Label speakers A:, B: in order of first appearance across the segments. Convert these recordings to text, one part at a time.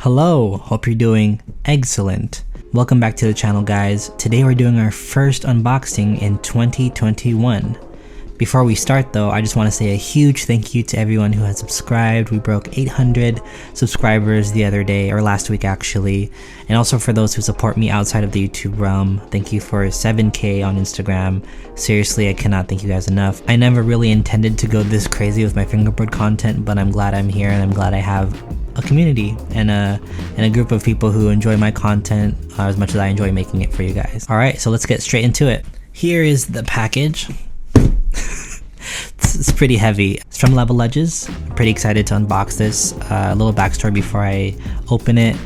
A: Hello, hope you're doing excellent. Welcome back to the channel, guys. Today we're doing our first unboxing in 2021. Before we start though, I just want to say a huge thank you to everyone who has subscribed. We broke 800 subscribers the other day, or last week actually. And also for those who support me outside of the YouTube realm, thank you for 7K on Instagram. Seriously, I cannot thank you guys enough. I never really intended to go this crazy with my fingerboard content, but I'm glad I'm here and I'm glad I have a community and a group of people who enjoy my content as much as I enjoy making it for you guys. Alright, so let's get straight into it. Here is the package. It's pretty heavy. It's from LevelLedge. I'm pretty excited to unbox this. A little backstory before I open it.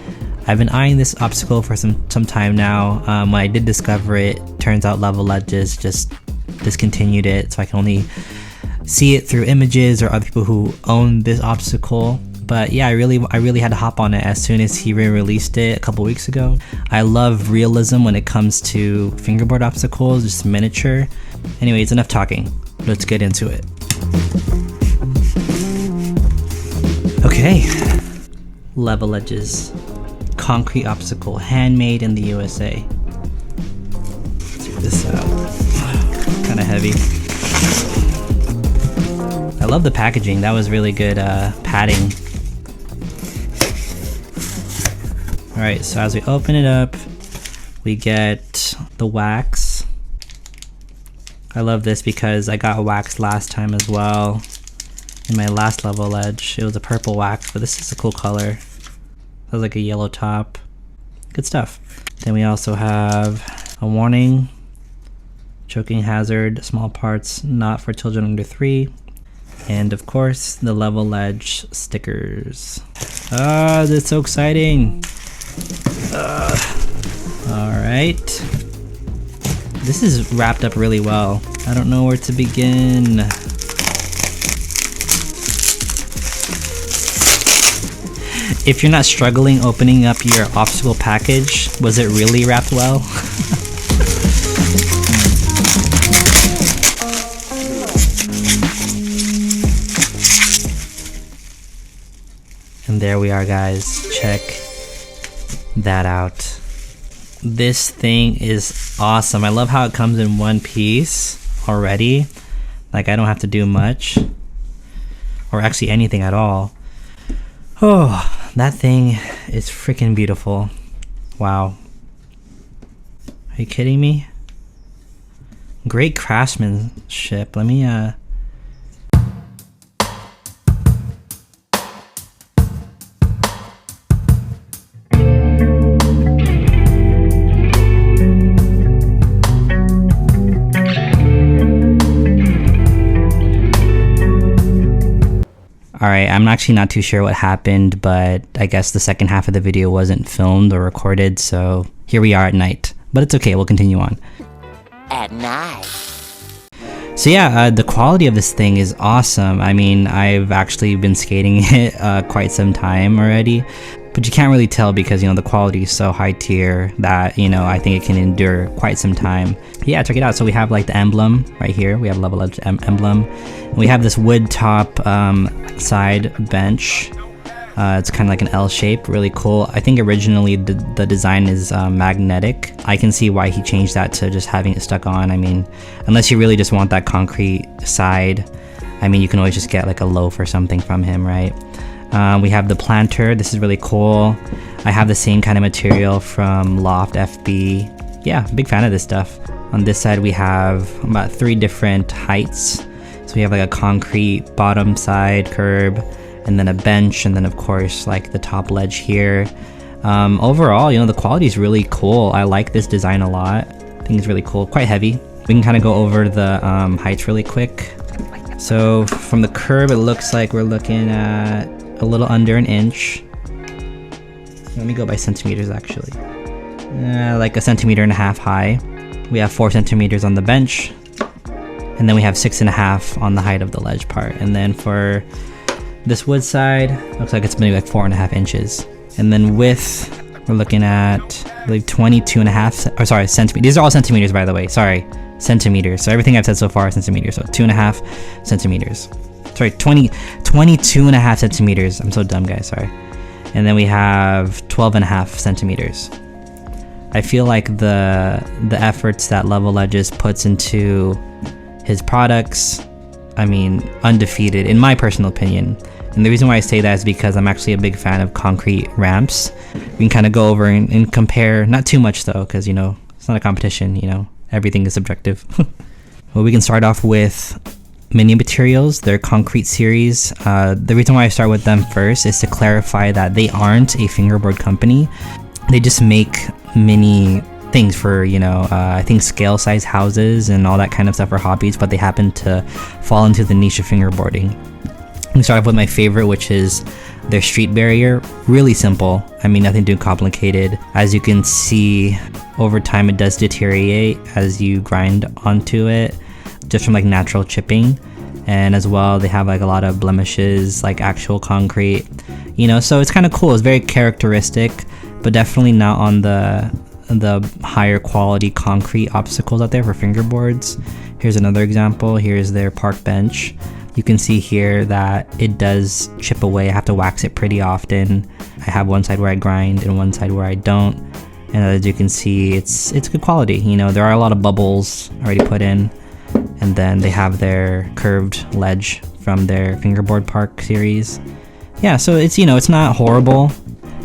A: I've been eyeing this obstacle for some time now. When I did discover it, turns out LevelLedge just discontinued it, so I can only see it through images or other people who own this obstacle. But yeah, I really had to hop on it as soon as he re-released it a couple weeks ago. I love realism when it comes to fingerboard obstacles, just miniature. Anyways, enough talking. Let's get into it. Okay, LevelLedge's concrete obstacle, handmade in the USA. Let's get this out. Kind of heavy. I love the packaging. That was really good padding. Alright, so as we open it up, we get the wax. I love this because I got wax last time as well. In my last LevelLedge, it was a purple wax, but this is a cool color. It has like a yellow top. Good stuff. Then we also have a warning. Choking hazard, small parts not for children under 3. And of course, the LevelLedge stickers. Ah, that's so exciting. Alright. This is wrapped up really well. I don't know where to begin. If you're not struggling opening up your obstacle package, was it really wrapped well? And there we are, guys. Check that out. This thing is awesome. I love how it comes in one piece already. Like, I don't have to do much, or actually anything at all. Oh, that thing is freaking beautiful. Wow. Are you kidding me? Great craftsmanship. Let me Alright, I'm actually not too sure what happened, but I guess the second half of the video wasn't filmed or recorded, so here we are at night. But it's okay, we'll continue on.
B: At night.
A: So yeah, the quality of this thing is awesome. I mean, I've actually been skating it quite some time already, but you can't really tell because, you know, the quality is so high tier that, you know, I think it can endure quite some time. Yeah, check it out. So we have like the emblem right here. We have LevelLedge emblem. And we have this wood top side bench. It's kind of like an L shape, really cool. I think originally the design is magnetic. I can see why he changed that to just having it stuck on. I mean, unless you really just want that concrete side, I mean, you can always just get like a loaf or something from him, right? We have the planter. This is really cool. I have the same kind of material from Loft FB. Yeah, big fan of this stuff. On this side we have about 3 different heights. So we have like a concrete bottom side curb, and then a bench, and then of course like the top ledge here. Overall, you know, the quality is really cool. I like this design a lot. I think it's really cool, quite heavy. We can kind of go over the heights really quick. So from the curb, it looks like we're looking at a little under an inch. Let me go by centimeters actually. Like 1.5 centimeters high. We have 4 centimeters on the bench, and then we have 6.5 on the height of the ledge part. And then for this wood side, looks like it's maybe like 4.5 inches. And then width, we're looking at I believe 22.5, or sorry, centimeters. These are all centimeters, by the way. Sorry, centimeters. So everything I've said so far is centimeters. So 2.5 centimeters. Sorry, 22.5 centimeters. I'm so dumb, guys. Sorry. and then we have 12.5 centimeters. I feel like the efforts that LevelLedge puts into his products, I mean, undefeated in my personal opinion. And the reason why I say that is because I'm actually a big fan of concrete ramps. We can kind of go over and compare, not too much though, because, you know, it's not a competition, you know, everything is subjective. Well, we can start off with Mini Materials, their concrete series. The reason why I start with them first is to clarify that they aren't a fingerboard company. They just make mini things for, you know, I think scale size houses and all that kind of stuff for hobbies, but they happen to fall into the niche of fingerboarding. We start off with my favorite, which is their street barrier. Really simple. I mean, nothing too complicated. As you can see, over time it does deteriorate as you grind onto it, just from like natural chipping. And as well, they have like a lot of blemishes, like actual concrete, you know, so it's kind of cool. It's very characteristic, but definitely not on the higher quality concrete obstacles out there for fingerboards. Here's another example. Here's their park bench. You can see here that it does chip away. I have to wax it pretty often. I have one side where I grind and one side where I don't. And as you can see, it's good quality. You know, there are a lot of bubbles already put in. And then they have their curved ledge from their fingerboard park series. Yeah, so it's, you know, it's not horrible.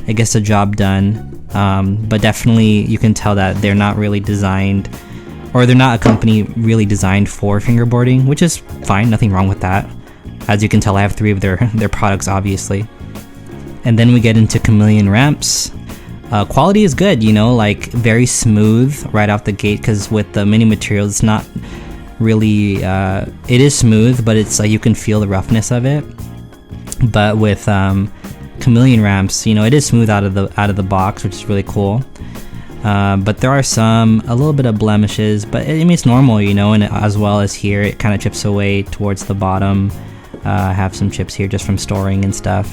A: It gets the job done. But definitely you can tell that they're not really designed, or they're not a company really designed for fingerboarding, which is fine, nothing wrong with that. As you can tell, I have 3 of their products, obviously. And then we get into Chameleon Ramps. Quality is good, you know, like very smooth right off the gate, because with the Mini Materials, it's not really, it is smooth, but it's like you can feel the roughness of it. But with Chameleon Ramps, you know, it is smooth out of the box, which is really cool. But there are a little bit of blemishes, but I mean, it's normal, you know, and as well as here, it kind of chips away towards the bottom. I have some chips here just from storing and stuff.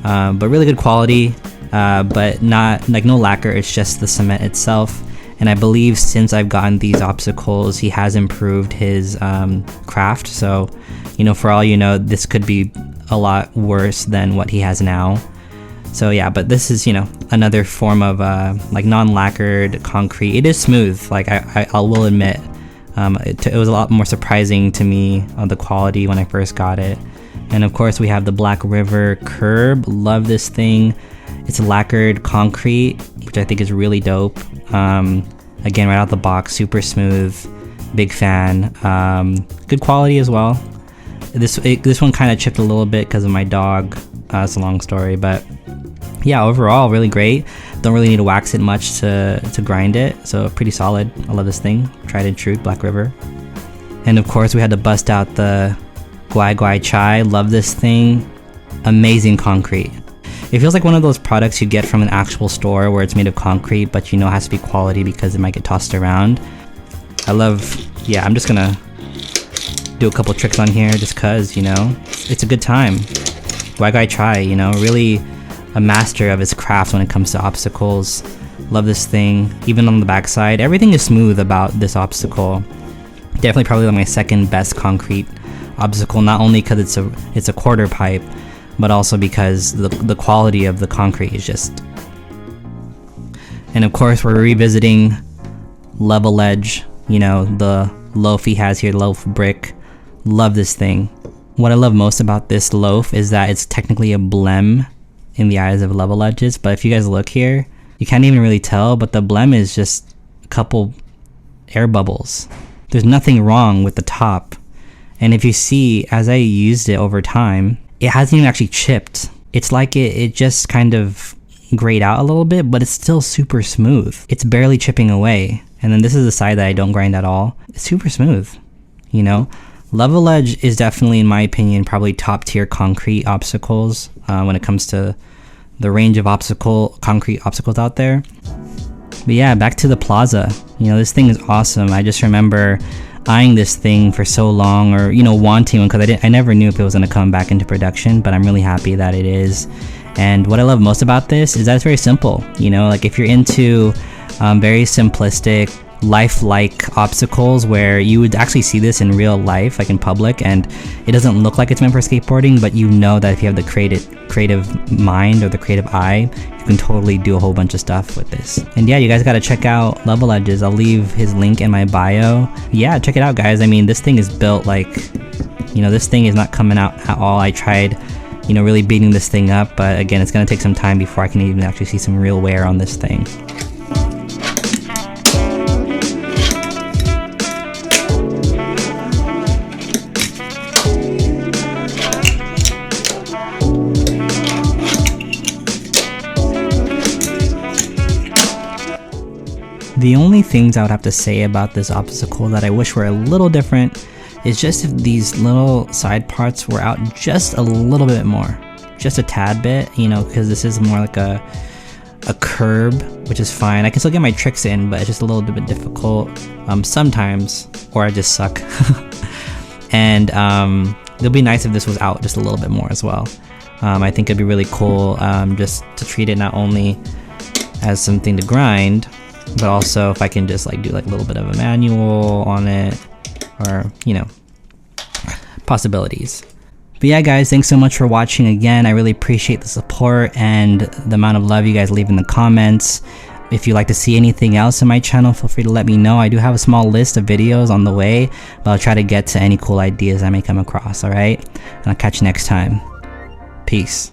A: But really good quality, but not like no lacquer, it's just the cement itself. And I believe since I've gotten these obstacles, he has improved his craft. So, you know, for all you know, this could be a lot worse than what he has now. So yeah, but this is, you know, another form of like non-lacquered concrete. It is smooth, like I will admit. It was a lot more surprising to me on the quality when I first got it. And of course we have the Black River Curb. Love this thing. It's lacquered concrete, which I think is really dope. Again, right out the box, super smooth, big fan. Good quality as well. This one kind of chipped a little bit because of my dog. It's a long story, but yeah, overall really great. Don't really need to wax it much to grind it, so pretty solid. I love this thing. Tried and true, Black River. And of course we had to bust out the Guai Guai Chai. Love this thing. Amazing concrete. It feels like one of those products you get from an actual store where it's made of concrete, but you know it has to be quality because it might get tossed around. I love, yeah, I'm just gonna do a couple tricks on here just cause, you know, it's a good time. Guai Guai Chai, you know, really a master of his craft when it comes to obstacles. Love this thing. Even on the backside, everything is smooth about this obstacle. Definitely probably like my second best concrete obstacle, not only because it's a quarter pipe, but also because the quality of the concrete is just. And of course we're revisiting LevelLedge, you know, the loaf he has here, loaf brick. Love this thing. What I love most about this loaf is that it's technically a blem in the eyes of LevelLedge, but if you guys look here, you can't even really tell, but the blem is just a couple air bubbles. There's nothing wrong with the top. And if you see, as I used it over time, it hasn't even actually chipped. It's like it just kind of grayed out a little bit, but it's still super smooth. It's barely chipping away. And then this is the side that I don't grind at all. It's super smooth, you know? LevelLedge is definitely, in my opinion, probably top tier concrete obstacles when it comes to the range of concrete obstacles out there. But yeah, back to the pLaza. You know, this thing is awesome. I just remember eyeing this thing for so long, or, you know, wanting one, because I never knew if it was going to come back into production, but I'm really happy that it is. And what I love most about this is that it's very simple. You know, like if you're into very simplistic, lifelike obstacles where you would actually see this in real life, like in public, and it doesn't look like it's meant for skateboarding, but you know that if you have the creative mind or the creative eye, you can totally do a whole bunch of stuff with this. And yeah, you guys gotta check out LevelLedge's. I'll leave his link in my bio. Yeah, check it out, guys. I mean, this thing is built like, you know, this thing is not coming out at all. I tried, you know, really beating this thing up, but again, it's gonna take some time before I can even actually see some real wear on this thing. The only things I would have to say about this obstacle that I wish were a little different is just if these little side parts were out just a little bit more, just a tad bit, you know, because this is more like a curb, which is fine. I can still get my tricks in, but it's just a little bit difficult sometimes, or I just suck. And it'll be nice if this was out just a little bit more as well. I think it'd be really cool just to treat it not only as something to grind, but also if I can just like do like a little bit of a manual on it, or, you know, possibilities. But yeah, guys, thanks so much for watching again. I really appreciate the support and the amount of love you guys leave in the comments. If you'd like to see anything else in my channel, feel free to let me know. I do have a small list of videos on the way, but I'll try to get to any cool ideas I may come across, alright? And I'll catch you next time. Peace.